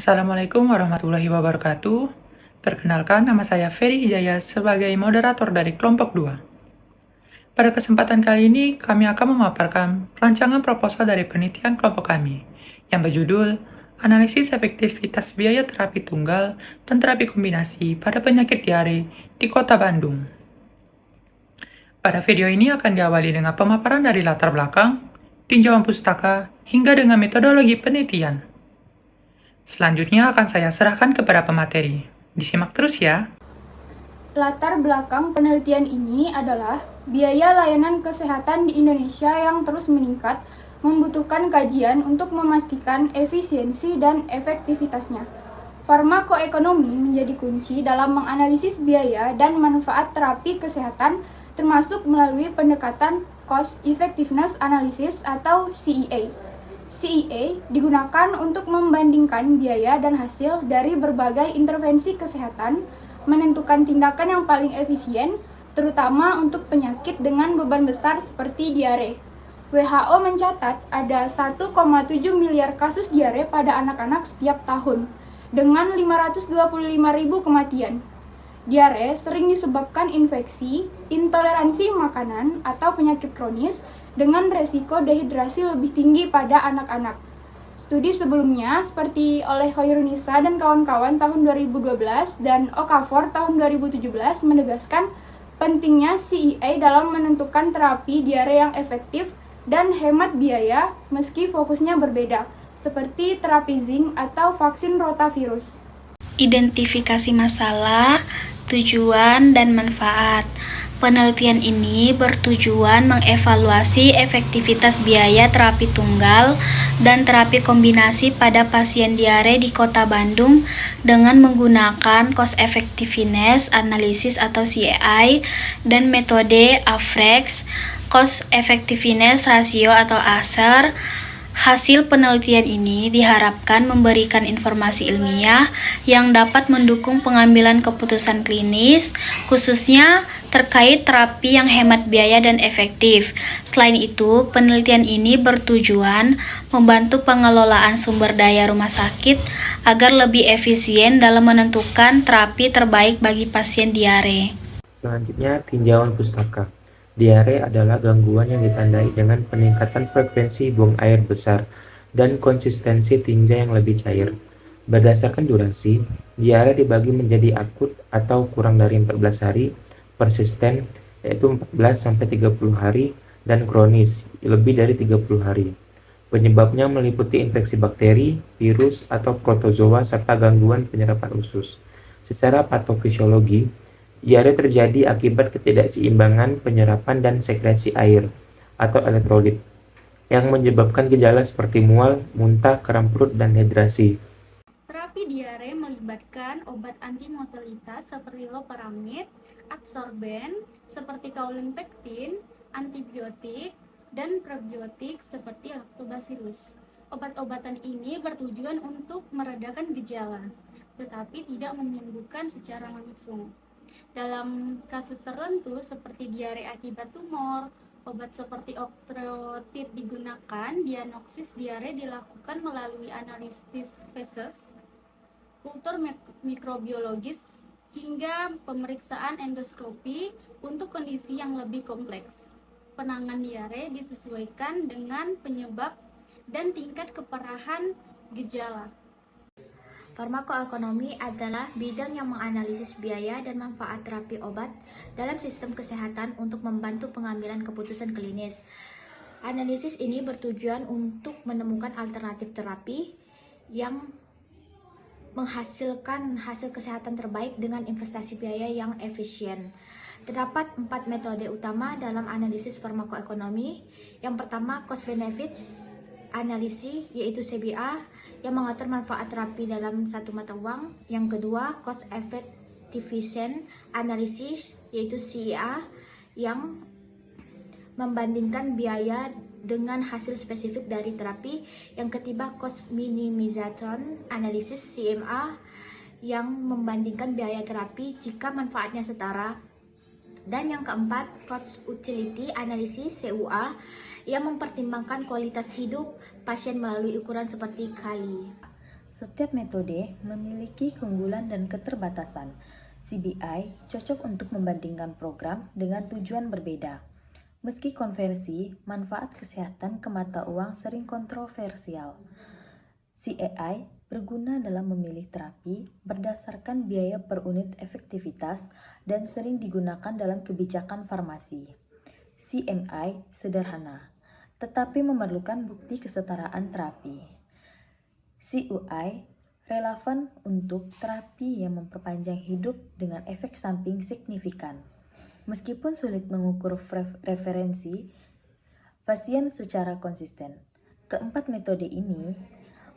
Assalamualaikum warahmatullahi wabarakatuh. Perkenalkan, nama saya Ferry Hijaya sebagai moderator dari kelompok 2. Pada kesempatan kali ini, kami akan memaparkan rancangan proposal dari penelitian kelompok kami, yang berjudul Analisis Efektivitas Biaya Terapi Tunggal dan Terapi Kombinasi pada Penyakit Diare di Kota Bandung. Pada video ini akan diawali dengan pemaparan dari latar belakang, tinjauan pustaka, hingga dengan metodologi penelitian. Selanjutnya akan saya serahkan kepada pemateri. Disimak terus ya. Latar belakang penelitian ini adalah biaya layanan kesehatan di Indonesia yang terus meningkat, membutuhkan kajian untuk memastikan efisiensi dan efektivitasnya. Farmakoekonomi menjadi kunci dalam menganalisis biaya dan manfaat terapi kesehatan, termasuk melalui pendekatan Cost Effectiveness Analysis atau CEA. CEA digunakan untuk membandingkan biaya dan hasil dari berbagai intervensi kesehatan, menentukan tindakan yang paling efisien, terutama untuk penyakit dengan beban besar seperti diare. WHO mencatat ada 1,7 miliar kasus diare pada anak-anak setiap tahun, dengan 525.000 kematian. Diare sering disebabkan infeksi, intoleransi makanan, atau penyakit kronis, dengan resiko dehidrasi lebih tinggi pada anak-anak. Studi sebelumnya seperti oleh Hoirunisa dan kawan-kawan tahun 2012 dan Okafor tahun 2017 menegaskan pentingnya CEA dalam menentukan terapi diare yang efektif dan hemat biaya meski fokusnya berbeda, seperti terapi zinc atau vaksin rotavirus. Identifikasi masalah, tujuan, dan manfaat. Penelitian ini bertujuan mengevaluasi efektivitas biaya terapi tunggal dan terapi kombinasi pada pasien diare di Kota Bandung dengan menggunakan Cost Effectiveness Analysis atau CEI dan metode AFREX, Cost Effectiveness Ratio atau ASER. Hasil penelitian ini diharapkan memberikan informasi ilmiah yang dapat mendukung pengambilan keputusan klinis, khususnya terkait terapi yang hemat biaya dan efektif. Selain itu, penelitian ini bertujuan membantu pengelolaan sumber daya rumah sakit agar lebih efisien dalam menentukan terapi terbaik bagi pasien diare. Selanjutnya, tinjauan pustaka. Diare adalah gangguan yang ditandai dengan peningkatan frekuensi buang air besar dan konsistensi tinja yang lebih cair. Berdasarkan durasi, diare dibagi menjadi akut atau kurang dari 14 hari, persisten yaitu 14-30 hari, dan kronis lebih dari 30 hari. Penyebabnya meliputi infeksi bakteri, virus, atau protozoa serta gangguan penyerapan usus. Secara patofisiologi, diare terjadi akibat ketidakseimbangan penyerapan dan sekresi air atau elektrolit yang menyebabkan gejala seperti mual, muntah, kram perut, dan dehidrasi. Terapi diare melibatkan obat antimotilitas seperti loperamid, adsorben seperti kaolin pektin, antibiotik, dan probiotik seperti lactobacillus. Obat-obatan ini bertujuan untuk meredakan gejala, tetapi tidak menyembuhkan secara langsung. Dalam kasus tertentu seperti diare akibat tumor, obat seperti oktrotid digunakan. Diagnosis diare dilakukan melalui analisis feses, kultur mikrobiologis, hingga pemeriksaan endoskopi untuk kondisi yang lebih kompleks. Penanganan diare disesuaikan dengan penyebab dan tingkat keparahan gejala. Farmakoekonomi adalah bidang yang menganalisis biaya dan manfaat terapi obat dalam sistem kesehatan untuk membantu pengambilan keputusan klinis. Analisis ini bertujuan untuk menemukan alternatif terapi yang menghasilkan hasil kesehatan terbaik dengan investasi biaya yang efisien. Terdapat 4 metode utama dalam analisis farmakoekonomi. Yang pertama, cost benefit analisis, yaitu CBA, yang mengatur manfaat terapi dalam satu mata uang. Yang kedua, cost effectiveness analysis, yaitu CEA, yang membandingkan biaya dengan hasil spesifik dari terapi. Yang ketiga, cost minimization analysis, CMA, yang membandingkan biaya terapi jika manfaatnya setara. Dan yang keempat, cost utility analysis, CUA, yang mempertimbangkan kualitas hidup pasien melalui ukuran seperti KALI. Setiap metode memiliki keunggulan dan keterbatasan. CBI cocok untuk membandingkan program dengan tujuan berbeda. Meski konversi, manfaat kesehatan ke mata uang sering kontroversial. CAI berguna dalam memilih terapi berdasarkan biaya per unit efektivitas dan sering digunakan dalam kebijakan farmasi. CMI sederhana, tetapi memerlukan bukti kesetaraan terapi. CUI relevan untuk terapi yang memperpanjang hidup dengan efek samping signifikan. Meskipun sulit mengukur referensi pasien secara konsisten, keempat metode ini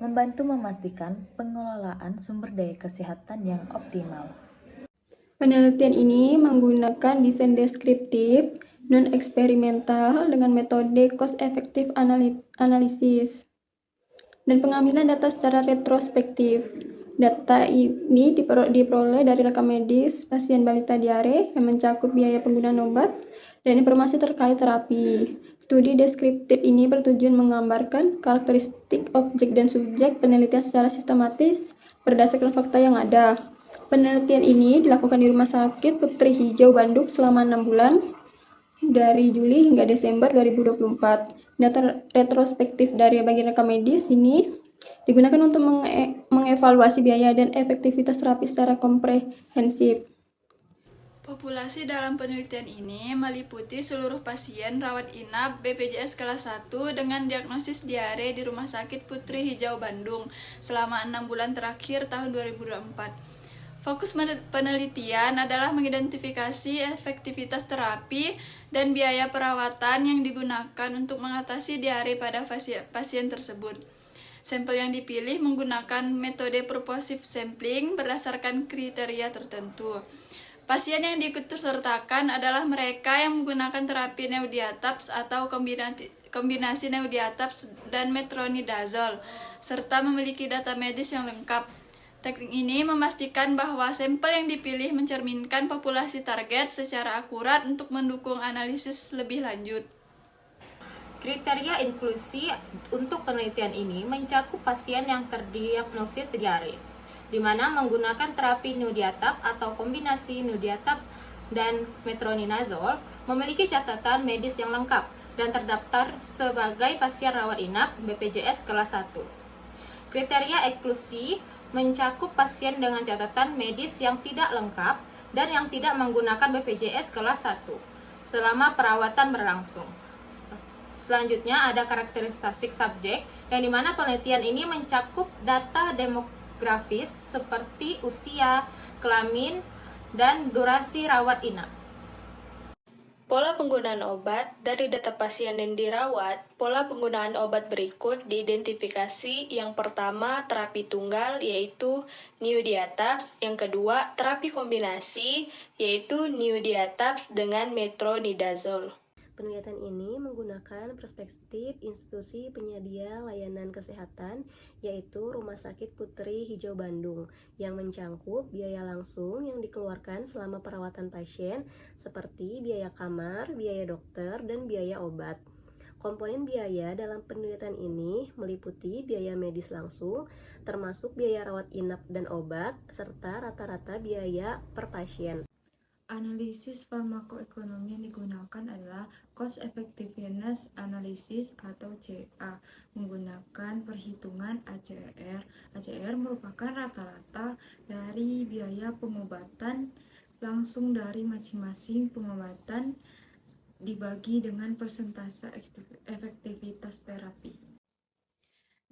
membantu memastikan pengelolaan sumber daya kesehatan yang optimal. Penelitian ini menggunakan desain deskriptif, non-eksperimental dengan metode cost-effective analysis dan pengambilan data secara retrospektif. Data ini diperoleh dari rekam medis pasien balita diare yang mencakup biaya penggunaan obat dan informasi terkait terapi. Studi deskriptif ini bertujuan menggambarkan karakteristik objek dan subjek penelitian secara sistematis berdasarkan fakta yang ada. Penelitian ini dilakukan di Rumah Sakit Putri Hijau Bandung selama 6 bulan dari Juli hingga Desember 2024. Data retrospektif dari bagian rekam medis ini digunakan untuk mengevaluasi biaya dan efektivitas terapi secara komprehensif. Populasi dalam penelitian ini meliputi seluruh pasien rawat inap BPJS kelas 1 dengan diagnosis diare di Rumah Sakit Putri Hijau Bandung selama 6 bulan terakhir tahun 2024. Fokus penelitian adalah mengidentifikasi efektivitas terapi dan biaya perawatan yang digunakan untuk mengatasi diare pada pasien tersebut. Sampel yang dipilih menggunakan metode purposive sampling berdasarkan kriteria tertentu. Pasien yang diikutsertakan adalah mereka yang menggunakan terapi neodiatabs atau kombinasi neodiatabs dan metronidazole, serta memiliki data medis yang lengkap. Teknik ini memastikan bahwa sampel yang dipilih mencerminkan populasi target secara akurat untuk mendukung analisis lebih lanjut. Kriteria inklusi untuk penelitian ini mencakup pasien yang terdiagnosis diare, di mana menggunakan terapi neodiatab atau kombinasi neodiatab dan metronidazole memiliki catatan medis yang lengkap dan terdaftar sebagai pasien rawat inap BPJS kelas 1. Kriteria eksklusi mencakup pasien dengan catatan medis yang tidak lengkap dan yang tidak menggunakan BPJS kelas 1 selama perawatan berlangsung. Selanjutnya ada karakteristik subjek, yang dimana penelitian ini mencakup data demografis seperti usia, kelamin, dan durasi rawat inap. Pola penggunaan obat dari data pasien yang dirawat, pola penggunaan obat berikut diidentifikasi. Yang pertama, terapi tunggal, yaitu neodiatabs. Yang kedua, terapi kombinasi, yaitu neodiatabs dengan metronidazole. Penelitian ini menggunakan perspektif institusi penyedia layanan kesehatan, yaitu Rumah Sakit Putri Hijau Bandung, yang mencangkup biaya langsung yang dikeluarkan selama perawatan pasien, seperti biaya kamar, biaya dokter, dan biaya obat. Komponen biaya dalam penelitian ini meliputi biaya medis langsung, termasuk biaya rawat inap dan obat, serta rata-rata biaya per pasien. Analisis farmakoekonomi yang digunakan adalah Cost Effectiveness Analysis atau CA, menggunakan perhitungan ACR. ACR merupakan rata-rata dari biaya pengobatan langsung dari masing-masing pengobatan dibagi dengan persentase efektivitas terapi.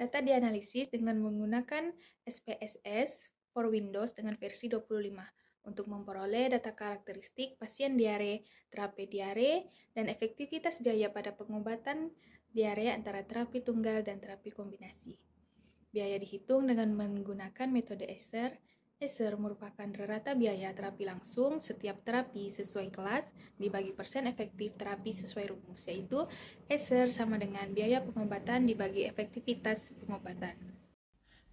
Data dianalisis dengan menggunakan SPSS for Windows dengan versi 25. Untuk memperoleh data karakteristik pasien diare, terapi diare, dan efektivitas biaya pada pengobatan diare antara terapi tunggal dan terapi kombinasi. Biaya dihitung dengan menggunakan metode ESER. ESER merupakan rata biaya terapi langsung setiap terapi sesuai kelas dibagi persen efektif terapi sesuai rumus, yaitu ESER sama dengan biaya pengobatan dibagi efektivitas pengobatan.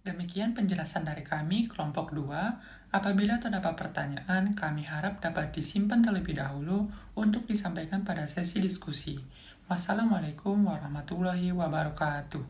Demikian penjelasan dari kami, kelompok 2. Apabila terdapat pertanyaan, kami harap dapat disimpan terlebih dahulu untuk disampaikan pada sesi diskusi. Wassalamualaikum warahmatullahi wabarakatuh.